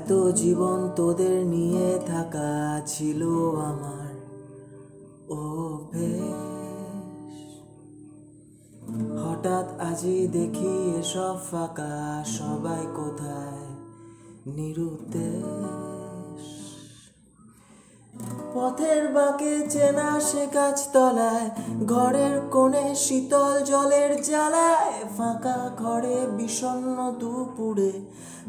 এত জীবন তোদের নিয়ে থাকা ছিল আমার অভ্যেস। হঠাৎ আজই দেখি এসব ফাঁকা, সবাই কোথায় নিরুদ্দেশ। পথের বাঁকে চেনা সে গাছতলায়, ঘরের কোণে শীতল জলের জ্বালায়, ফাঁকা ঘরে বিষণ্ণ দুপুরে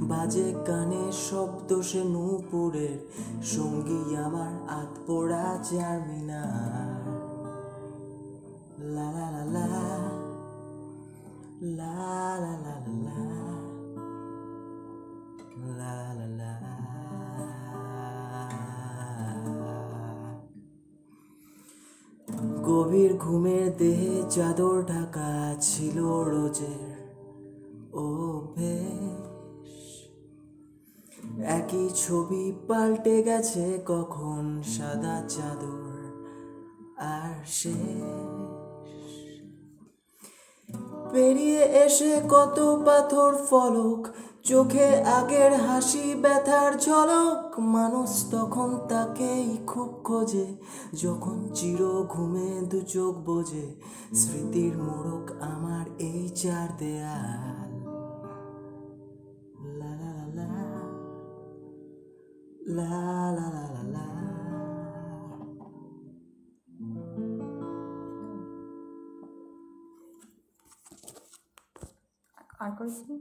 বাজে কানে শব্দ সে নূপুরের, সঙ্গী আমার আতপোড়া চারমিনার। লা লা লা লা লা লা লা লা লা লা। গভীর ঘুমের দেহে চাদর ঢাকা ছিল রোজের অভ্যেস। একই ছবি পাল্টে গেছে কখন সাদা চাদর আর শেষ। পেরিয়ে এসে কত পাথর ফলক, চোখে আগের হাসি ব্যথার ঝলক। মানুষ তখন তাকেই খুব খোঁজে, যখন চির ঘুমে দু চোখ বোঝে। স্মৃতির মোড়ক আমার এই চার দেয়াল। লা লা লা লা লা লা লা লা। আর করেছি।